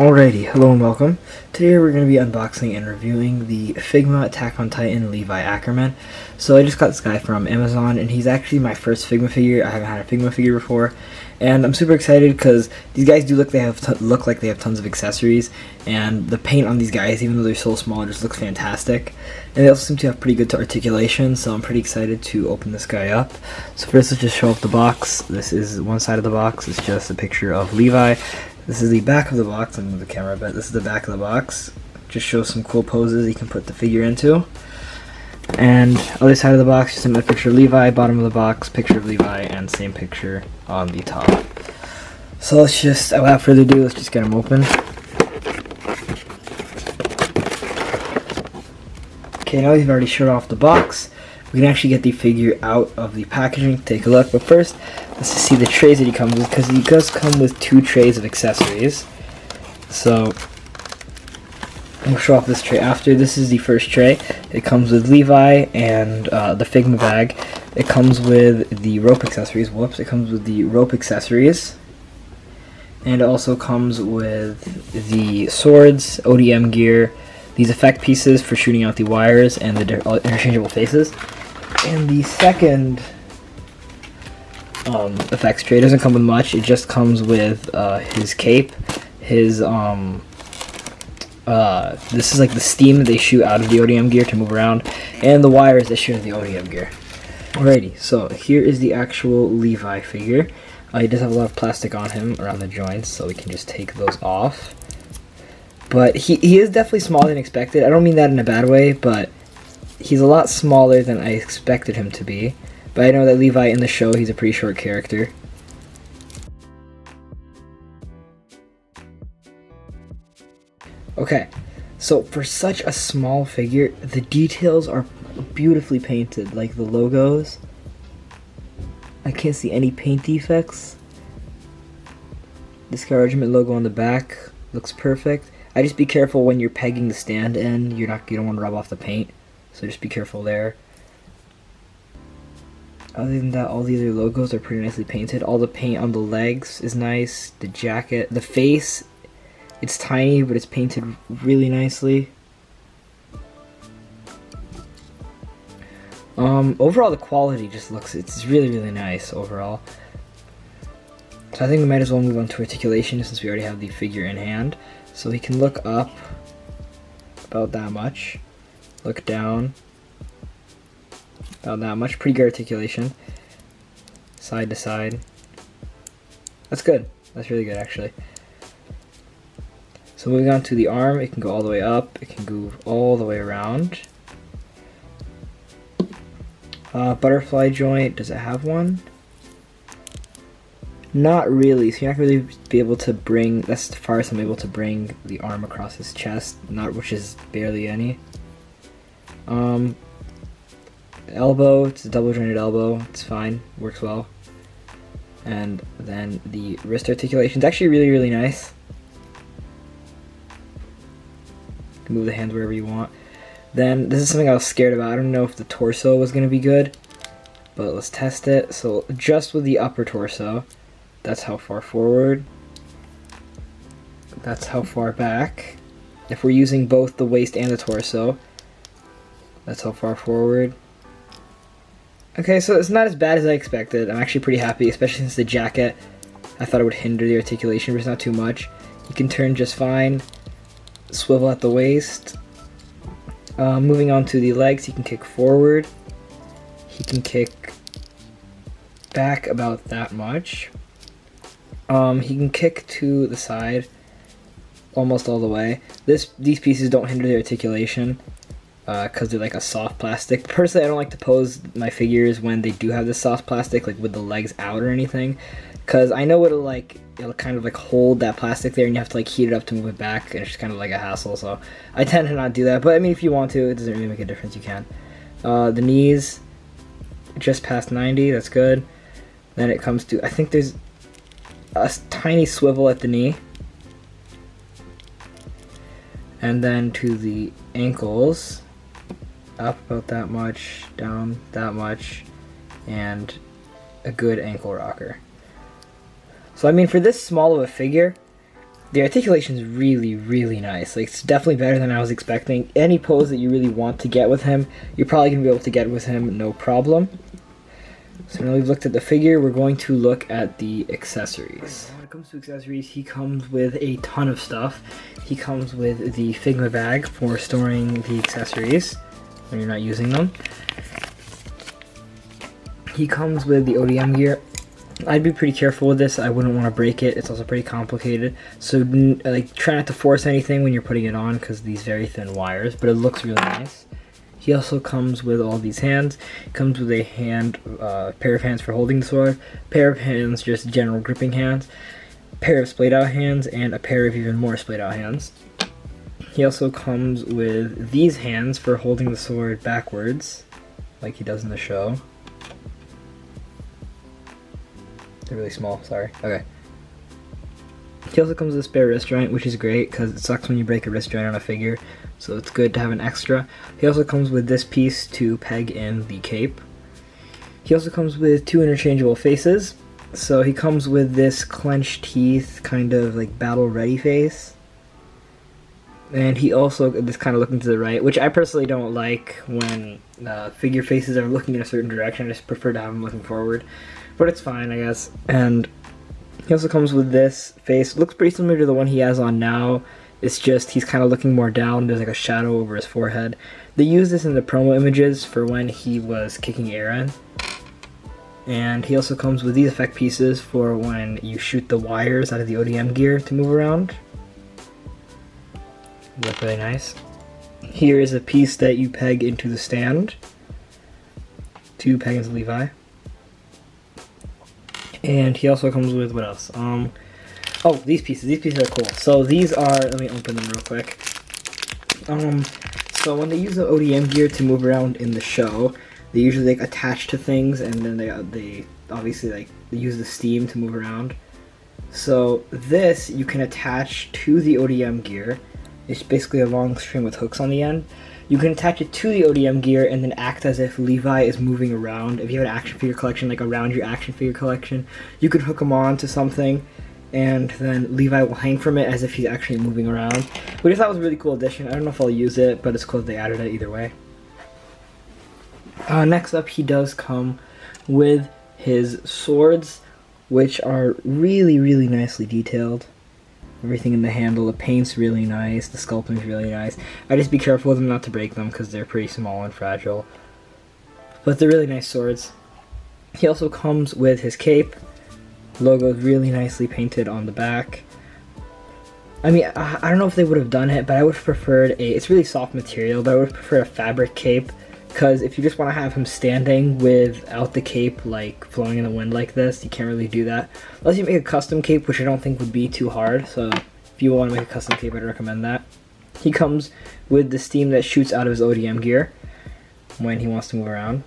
Alrighty, hello and welcome. Today we're going to be unboxing and reviewing the Figma Attack on Titan Levi ACKERMAN. So I just got this guy from Amazon, and he's actually my first Figma figure. I haven't had a Figma figure before, and I'm super excited because these guys do look like they have tons of accessories, and the paint on these guys, even though they're so small, just looks fantastic. And they also seem to have pretty good articulation, so I'm pretty excited to open this guy up. So first, let's just show off the box. This is one side of the box. It's just a picture of Levi. This is the back of the box. I'm going to move the camera a bit. This is the back of the box. Just shows some cool poses you can put the figure into. And other side of the box, just another picture of Levi. Bottom of the box, picture of Levi, and same picture on the top. So let's just, without further ado, let's just get him open. Okay, now we've already showed off the box. We can actually get the figure out of the packaging, take a look. But first, let's just see the trays that he comes with, because he does come with 2 trays of accessories. So we'll show off this tray after. This is the first tray. It comes with Levi and the Figma bag. It comes with the rope accessories. Whoops! It comes with the rope accessories, and it also comes with the swords, ODM gear, these effect pieces for shooting out the wires, and the interchangeable faces. And the second effects tray doesn't come with much. It just comes with his cape, his this is like the steam that they shoot out of the ODM gear to move around, and the wires that shoot out the ODM gear. Alrighty, so here is the actual Levi figure. He does have a lot of plastic on him around the joints, so we can just take those off. But he is definitely smaller than expected. I don't mean that in a bad way, but he's a lot smaller than I expected him to be. But I know that Levi in the show, he's a pretty short character. Okay, so for such a small figure, the details are beautifully painted, like the logos. I can't see any paint defects. The Sky Regiment logo on the back looks perfect. I just be careful when you're pegging the stand in. You don't want to rub off the paint, so just be careful there. Other than that, all the other logos are pretty nicely painted. All the paint on the legs is nice. The jacket, the face, it's tiny, but it's painted really nicely. Overall, the quality just looks, it's really, really nice overall. So I think we might as well move on to articulation since we already have the figure in hand. So he can look up about that much, look down about that much. Pretty good articulation, side to side. That's good. That's really good, actually. So moving on to the arm, it can go all the way up, it can go all the way around. Butterfly joint, does it have one? Not really, so you're not really be able to bring, that's the farthest I'm able to bring the arm across his chest, which is barely any. Elbow, it's a double jointed elbow, it's fine, works well. And then the wrist articulation is actually really, really nice. You can move the hands wherever you want. Then, this is something I was scared about. I don't know if the torso was going to be good, but let's test it. So, just with the upper torso, that's how far forward. That's how far back. If we're using both the waist and the torso, that's how far forward. Okay, so it's not as bad as I expected. I'm actually pretty happy, especially since the jacket, I thought it would hinder the articulation, but it's not too much. You can turn just fine. Swivel at the waist. Moving on to the legs, he can kick forward. He can kick back about that much. He can kick to the side almost all the way. These pieces don't hinder the articulation because they're like a soft plastic. Personally, I don't like to pose my figures when they do have this soft plastic, like with the legs out or anything, because I know it'll kind of like hold that plastic there, and you have to like heat it up to move it back, and it's just kind of like a hassle. So I tend to not do that. But I mean, if you want to, it doesn't really make a difference. You can. The knees, just past 90. That's good. Then it comes to, I think there's a tiny swivel at the knee, and then to the ankles, up about that much, down that much, and a good ankle rocker. So I mean, for this small of a figure, The articulation is really, really nice. Like, it's definitely better than I was expecting. Any pose that you really want to get with him, you're probably going to be able to get with him, no problem. So now we've looked at the figure, we're going to look at the accessories. When it comes to accessories, he comes with a ton of stuff. He comes with the Figma bag for storing the accessories when you're not using them. He comes with the ODM gear. I'd be pretty careful with this. I wouldn't want to break it. It's also pretty complicated. So like, try not to force anything when you're putting it on because these very thin wires, but it looks really nice. He also comes with all these hands. He comes with a pair of hands for holding the sword, pair of hands, just general gripping hands, pair of splayed out hands, and a pair of even more splayed out hands. He also comes with these hands for holding the sword backwards, like he does in the show. They're really small, sorry. Okay. He also comes with a spare wrist joint, which is great because it sucks when you break a wrist joint on a figure, so it's good to have an extra. He also comes with this piece to peg in the cape. He also comes with 2 interchangeable faces. So he comes with this clenched teeth, kind of like battle ready face. And he also, this kind of looking to the right, which I personally don't like when figure faces are looking in a certain direction. I just prefer to have them looking forward. But it's fine, I guess. And he also comes with this face. It looks pretty similar to the one he has on now. It's just he's kind of looking more down. There's like a shadow over his forehead. They used this in the promo images for when he was kicking Aaron. And he also comes with these effect pieces for when you shoot the wires out of the ODM gear to move around. They look really nice. Here is a piece that you peg into the stand to peg into Levi. And he also comes with, what else? Oh, these pieces. These pieces are cool. So these are, let me open them real quick. So when they use the ODM gear to move around in the show, they usually like attach to things, and then they obviously like they use the steam to move around. So this you can attach to the ODM gear. It's basically a long string with hooks on the end. You can attach it to the ODM gear and then act as if Levi is moving around. If you have an action figure collection, like around your action figure collection, you could hook him on to something, and then Levi will hang from it as if he's actually moving around. Which I thought was a really cool addition. I don't know if I'll use it, but it's cool that they added it either way. Next up, he does come with his swords, which are really, really nicely detailed. Everything in the handle, the paint's really nice, the sculpting's really nice. I just be careful with them not to break them because they're pretty small and fragile. But they're really nice swords. He also comes with his cape. Logo is really nicely painted on the back. I mean, I don't know if they would have done it, but I would have preferred it's really soft material, but I would have preferred a fabric cape. Because if you just want to have him standing without the cape like flowing in the wind like this, you can't really do that. Unless you make a custom cape, which I don't think would be too hard. So if you want to make a custom cape, I'd recommend that. He comes with the steam that shoots out of his ODM gear when he wants to move around.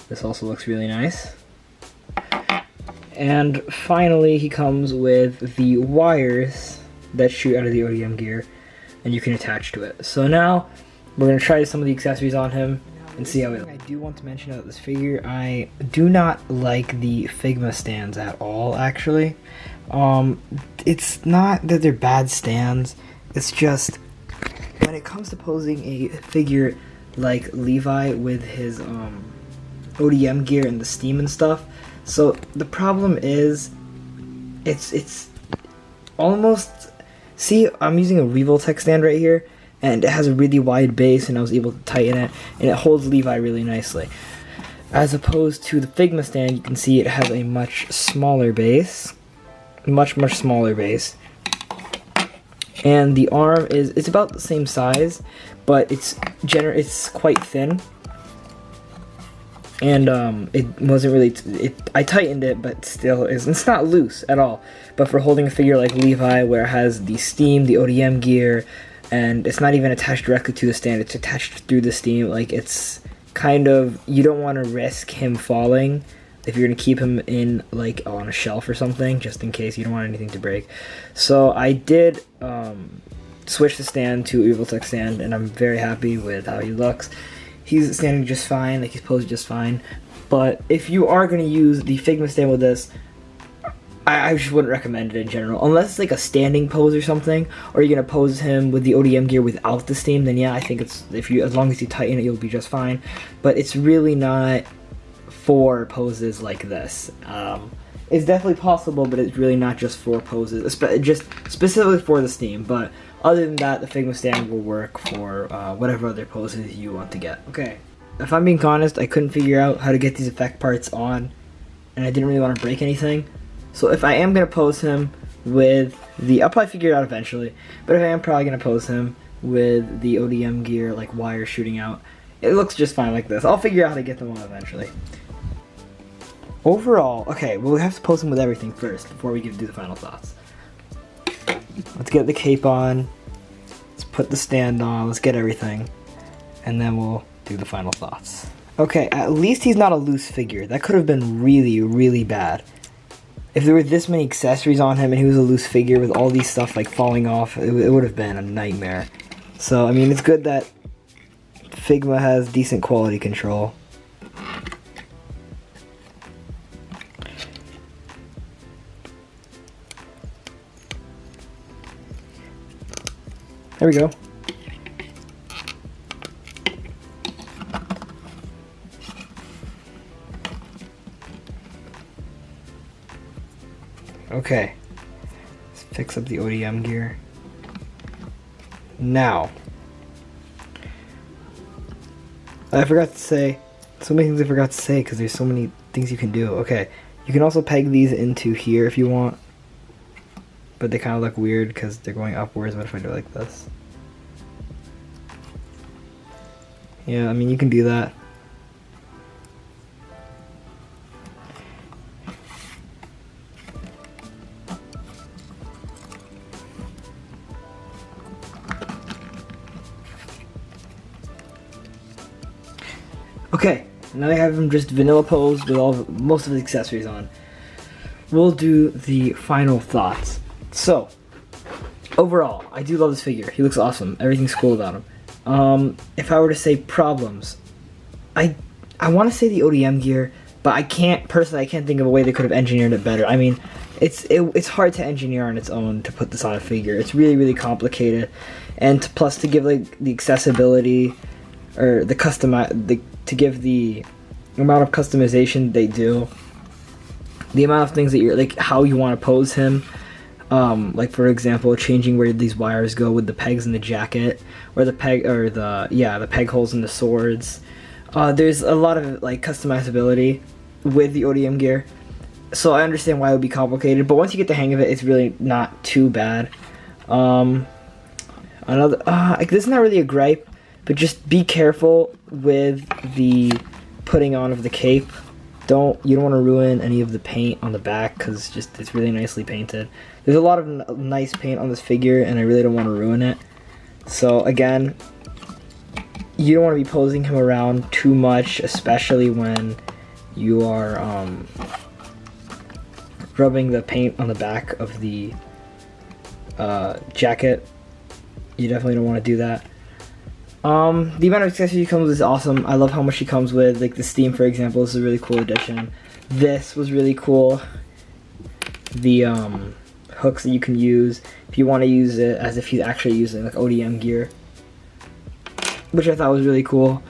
This also looks really nice. And finally, he comes with the wires that shoot out of the ODM gear, and you can attach to it. So now we're going to try some of the accessories on him and see how it looks. I do want to mention about this figure, I do not like the Figma stands at all, actually. It's not that they're bad stands, it's just when it comes to posing a figure like Levi with his ODM gear and the steam and stuff, so the problem is it's almost, see, I'm using a Revoltech stand right here, and it has a really wide base, and I was able to tighten it, and it holds Levi really nicely. As opposed to the Figma stand, you can see it has a much smaller base. Much smaller base. And the arm it's about the same size, but it's quite thin. And it wasn't really, I tightened it, but still it's not loose at all. But for holding a figure like Levi, where it has the steam, the ODM gear, and it's not even attached directly to the stand, it's attached through the steam, like it's kind of, you don't want to risk him falling if you're going to keep him in like on a shelf or something, just in case you don't want anything to break. So I did switch the stand to Revoltech stand, and I'm very happy with how he looks. He's standing just fine, like he's posed just fine. But if you are going to use the Figma stand with this, I just wouldn't recommend it in general. Unless it's like a standing pose or something, or you're gonna pose him with the ODM gear without the steam, then yeah, I think it's, as long as you tighten it, you'll be just fine. But it's really not for poses like this. It's definitely possible, but it's really not just for poses, just specifically for the steam. But other than that, the Figma stand will work for whatever other poses you want to get. Okay, if I'm being honest, I couldn't figure out how to get these effect parts on, and I didn't really want to break anything. So if I am going to pose him with the, I'll probably figure it out eventually, but if I am probably going to pose him with the ODM gear, like wire shooting out, it looks just fine like this. I'll figure out how to get them on eventually. Overall, okay, well, we have to pose him with everything first before we do the final thoughts. Let's get the cape on, let's put the stand on, let's get everything, and then we'll do the final thoughts. Okay, at least he's not a loose figure. That could have been really, really bad. If there were this many accessories on him and he was a loose figure with all these stuff like falling off, it would have been a nightmare. So, I mean, it's good that Figma has decent quality control. There we go. Okay. Let's fix up the ODM gear. Now, I forgot to say, so many things I forgot to say because there's so many things you can do. Okay, you can also peg these into here if you want, but they kind of look weird because they're going upwards. What if I do it like this? Yeah, I mean, you can do that. Okay, now I have him just vanilla pose with most of the accessories on. We'll do the final thoughts. So, overall, I do love this figure. He looks awesome. Everything's cool about him. If I were to say problems, I want to say the ODM gear, but I can't think of a way they could have engineered it better. I mean, it's hard to engineer on its own to put this on a figure. It's really, really complicated, and plus to give like the accessibility or to give the amount of customization they do, the amount of things that you're like how you want to pose him, like for example changing where these wires go with the pegs in the jacket, or the peg holes in the swords. There's a lot of like customizability with the ODM gear, so I understand why it would be complicated, but once you get the hang of it, it's really not too bad. This is not really a gripe, but just be careful with the putting on of the cape. You don't want to ruin any of the paint on the back because it's really nicely painted. There's a lot of nice paint on this figure, and I really don't want to ruin it. So again, you don't want to be posing him around too much, especially when you are rubbing the paint on the back of the jacket. You definitely don't want to do that. The amount of accessories she comes with is awesome. I love how much she comes with. Like the steam, for example, this is a really cool addition. This was really cool. The hooks that you can use if you want to use it as if he's actually using like ODM gear, which I thought was really cool.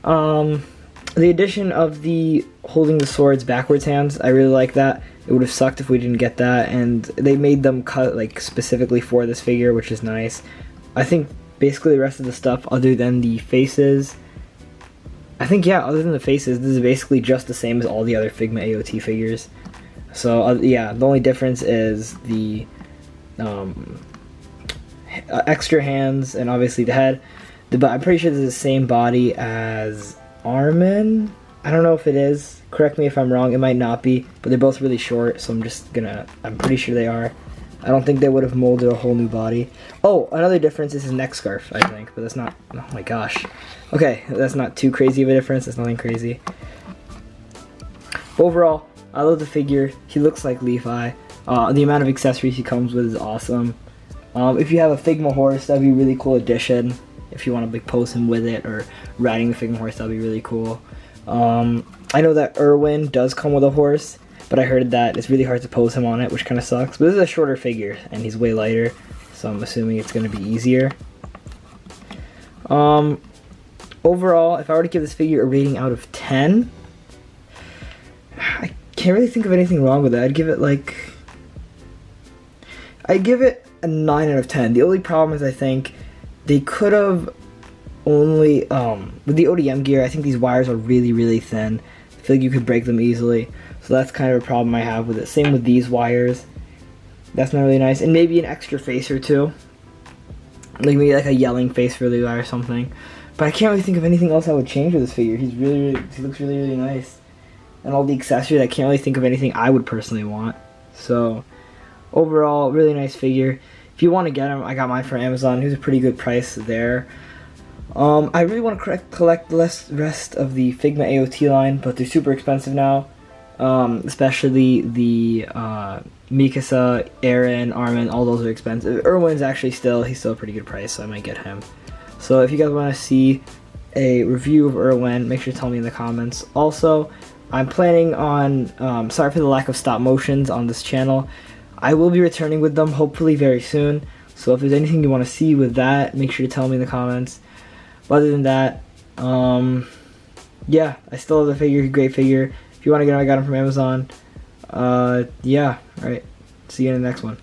The addition of the holding the swords backwards hands, I really like that. It would have sucked if we didn't get that, and they made them cut like specifically for this figure, which is nice. I think basically the rest of the stuff, other than the faces, other than the faces, this is basically just the same as all the other Figma AOT figures. So yeah, the only difference is the extra hands and obviously the head. But I'm pretty sure this is the same body as ACKERMAN. I don't know if it is. Correct me if I'm wrong. It might not be, but they're both really short, so I'm pretty sure they are. I don't think they would have molded a whole new body. Oh, another difference is his neck scarf, I think, but that's not, oh my gosh. Okay, that's not too crazy of a difference. It's nothing crazy. Overall, I love the figure. He looks like Levi. The amount of accessories he comes with is awesome. If you have a Figma horse, that'd be a really cool addition. If you want to like pose him with it or riding the Figma horse, that'd be really cool. I know that Irwin does come with a horse, but I heard that it's really hard to pose him on it, which kind of sucks. But this is a shorter figure, and he's way lighter, so I'm assuming it's going to be easier. Overall, if I were to give this figure a rating out of 10, I can't really think of anything wrong with it. I'd give it a 9 out of 10. The only problem is I think they could have only, with the ODM gear, I think these wires are really, really thin. I feel like you could break them easily. So that's kind of a problem I have with it. Same with these wires. That's not really nice. And maybe an extra face or two. Like maybe like a yelling face for Levi or something. But I can't really think of anything else I would change with this figure. He looks really, really nice. And all the accessories, I can't really think of anything I would personally want. So overall, really nice figure. If you want to get him, I got mine from Amazon. He was a pretty good price there. I really want to collect the rest of the Figma AOT line, but they're super expensive now. Especially the Mikasa, Aaron, Armin, all those are expensive. Erwin's actually he's still a pretty good price, so I might get him. So if you guys want to see a review of Erwin, make sure to tell me in the comments. Also, I'm planning on, sorry for the lack of stop motions on this channel. I will be returning with them hopefully very soon. So if there's anything you want to see with that, make sure to tell me in the comments. But other than that, yeah, I still have the figure, great figure. If you want to get him, I got him from Amazon. Yeah, alright. See you in the next one.